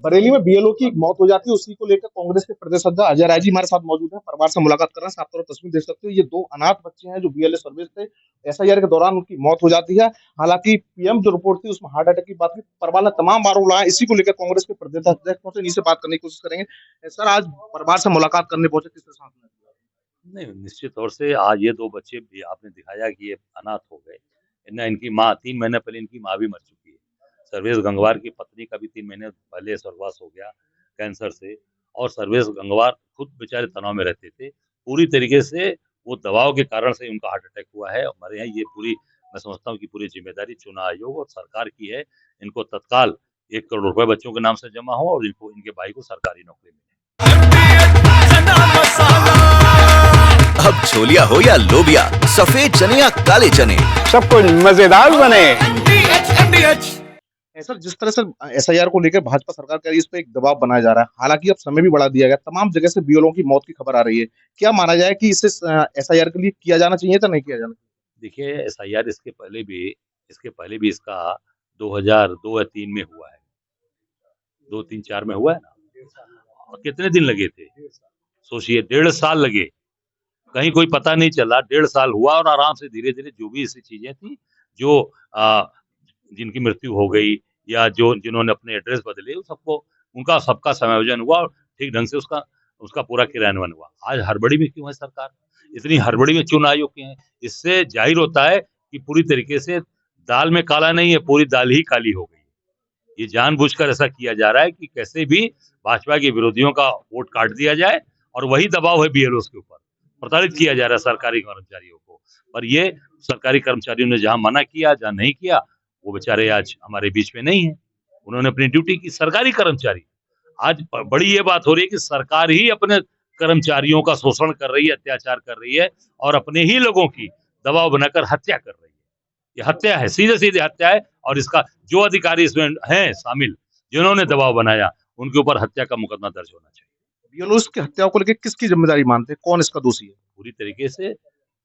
बरेली में बीएलओ की मौत हो जाती है, उसी को लेकर कांग्रेस के प्रदेश अध्यक्ष अजय राय जी हमारे साथ मौजूद हैं, परिवार से मुलाकात कर रहे हैं। साफ तौर पर तस्वीर देख सकते हो, ये 2 अनाथ बच्चे हैं जो बीएलओ सर्विस थे। एसआईआर के दौरान उनकी मौत हो जाती है। हालांकि पीएम जो रिपोर्ट थी उसमें हार्ट अटैक की बात थी। परिवार ने तमाम आरोप लगाए, इसी को लेकर कांग्रेस के प्रदेश अध्यक्ष से इन्हीं से बात करने की कोशिश करेंगे। सर, आज परिवार से मुलाकात करने पहुंचे, किस तरह सांत्वना दी? नहीं, निश्चित तौर से आज ये 2 बच्चे भी आपने दिखाया कि ये अनाथ हो गए। इनकी माँ 3 महीने पहले इनकी माँ भी मर चुकी है। सर्वेश गंगवार की पत्नी का भी 3 महीने पहले स्वर्गवास हो गया कैंसर से, और सर्वेश गंगवार खुद बेचारे तनाव में रहते थे। पूरी तरीके से वो दबाव के कारण से उनका हार्ट अटैक हुआ है। हमारे यहाँ ये पूरी, मैं समझता हूँ कि पूरी जिम्मेदारी चुनाव आयोग और सरकार की है। इनको तत्काल 1 करोड़ रुपए बच्चों के नाम से जमा हो और इनको, इनके भाई को सरकारी नौकरी मिले। अब छोलिया हो या लोबिया, सफेद चने या काले चने, सब कुछ मजेदार बने। सर, जिस तरह से एसआईआर को लेकर भाजपा सरकार कह रही है, इस पे एक दबाव बनाया जा रहा है। हालांकि अब समय भी बढ़ा दिया गया, तमाम जगह से बीएलओ की मौत की खबर आ रही है। क्या माना जाए कि इसे एसआईआर के लिए किया जाना चाहिए या नहीं किया जाना चाहिए? देखिए, एसआईआर इसके पहले भी इसका 2002 या 3 में हुआ है, 2, 3, 4 में हुआ है ना। और कितने दिन लगे थे सोचिए, 1.5 साल लगे, कहीं कोई पता नहीं चला। 1.5 साल हुआ और आराम से धीरे धीरे जो भी ऐसी चीजें थी, जो जिनकी मृत्यु हो गई या जिन्होंने अपने एड्रेस बदले, सबका समायोजन हुआ और ठीक ढंग से उसका पूरा क्रियान्वयन हुआ। आज हड़बड़ी में क्यों है सरकार? इतनी हड़बड़ी में चुनाव आयोग क्यों है? इससे जाहिर होता है कि पूरी तरीके से दाल में काला नहीं है, पूरी दाल ही काली हो गई। ये जानबूझकर ऐसा किया जा रहा है कि कैसे भी भाजपा के विरोधियों का वोट काट दिया जाए, और वही दबाव है बीएलओ के ऊपर। प्रताड़ित किया जा रहा है सरकारी कर्मचारियों को। पर ये सरकारी कर्मचारियों ने जहां मना किया, जहां नहीं किया, वो बेचारे आज हमारे बीच में नहीं है। उन्होंने अपनी ड्यूटी की। सरकारी कर्मचारी, आज बड़ी ये बात हो रही है कि सरकार ही अपने कर्मचारियों का शोषण कर रही है, अत्याचार कर रही है, और अपने ही लोगों की दबाव बनाकर हत्या कर रही है। ये हत्या है, सीधे सीधे हत्या है। और इसका जो अधिकारी इसमें हैं शामिल, जिन्होंने दबाव बनाया, उनके ऊपर हत्या का मुकदमा दर्ज होना चाहिए। बीएलओ की हत्या को लेकर किसकी जिम्मेदारी मानते हैं? कौन इसका दोषी है? पूरी तरीके से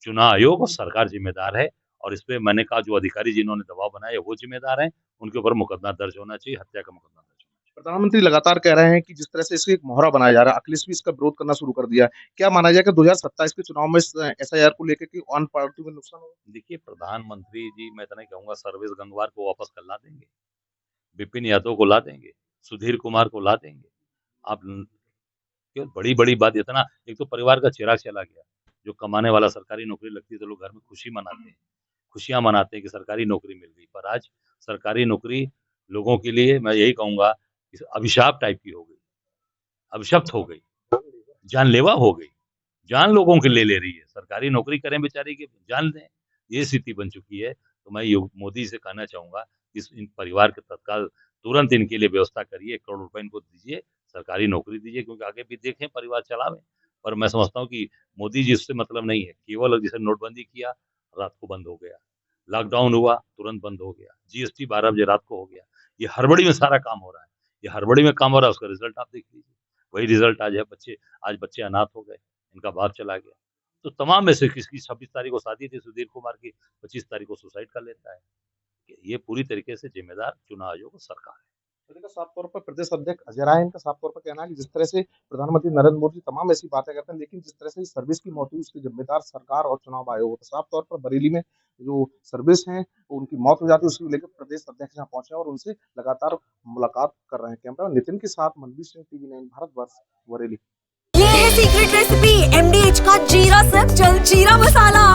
चुनाव आयोग और सरकार जिम्मेदार है, और इसपे मैंने कहा जो अधिकारी जिन्होंने दबाव बनाया वो जिम्मेदार हैं। उनके ऊपर मुकदमा दर्ज होना चाहिए, हत्या का मुकदमा दर्ज होना चाहिए। प्रधानमंत्री लगातार कह रहे हैं कि जिस तरह से इसको एक मोहरा बनाया जा रहा है, अखिलेश भी इसका विरोध करना शुरू कर दिया है। क्या माना जाए कि 2027 के चुनाव में एसआईआर को लेकर के ऑन पार्टी में नुकसान होगा? देखिए, प्रधानमंत्री जी, मैं इतना ही कहूंगा, सर्वेश गंगवार को वापस कर ला देंगे, विपिन यादव को ला देंगे, सुधीर कुमार को ला देंगे। आप क्यों बड़ी बड़ी बात, इतना, एक तो परिवार का चिराग चला गया। जो कमाने वाला सरकारी नौकरी लगती है तो लोग घर में खुशी मनाते हैं, खुशियां मनाते हैं कि सरकारी नौकरी मिल गई। पर आज सरकारी नौकरी लोगों के लिए, मैं यही कहूंगा, अभिशाप टाइप की हो गई, अभिशप्त हो गई, जानलेवा हो गई। जान लोगों के ले रही है। सरकारी नौकरी करें बेचारे की जान दें, ये स्थिति बन चुकी है। तो मैं मोदी से कहना चाहूंगा, इन परिवार के तत्काल तुरंत इनके लिए व्यवस्था करिए, 1 करोड़ रुपए इनको दीजिए, सरकारी नौकरी दीजिए, क्योंकि आगे भी देखें परिवार चलावें। पर मैं समझता हूँ कि मोदी जी उससे मतलब नहीं है। केवल जैसे नोटबंदी किया, रात को बंद हो गया, लॉकडाउन हुआ, तुरंत बंद हो गया, जीएसटी 12 बजे रात को हो गया। ये हड़बड़ी में सारा काम हो रहा है, ये हड़बड़ी में काम हो रहा है, उसका रिजल्ट आप देख लीजिए। वही रिजल्ट आज है। आज बच्चे अनाथ हो गए, इनका बाप चला गया। तो तमाम में से किसकी 26 तारीख को शादी थी सुधीर कुमार की, 25 तारीख को सुसाइड कर लेता है। ये पूरी तरीके से जिम्मेदार चुनाव आयोग और सरकार है। इनका साफ तौर पर प्रदेश अध्यक्ष अजय राय, इनका साफ तौर पर कहना है कि जिस तरह से प्रधानमंत्री नरेंद्र मोदी तमाम ऐसी बातें करते हैं, लेकिन जिस तरह से सर्विस की मौत हुई उसकी जिम्मेदार सरकार और चुनाव आयोग होता है। साफ तौर पर बरेली में जो सर्विस है उनकी मौत हो जाती है, उसको लेकर प्रदेश अध्यक्ष यहाँ पहुंचे और उनसे लगातार मुलाकात कर रहे हैं। कैमरा नितिन के साथ मनवीर सिंह, TV9 भारतवर्ष, बरेली। ये है सीक्रेट रेसिपी MDH का जीरा सिर्फ जलजीरा मसाला।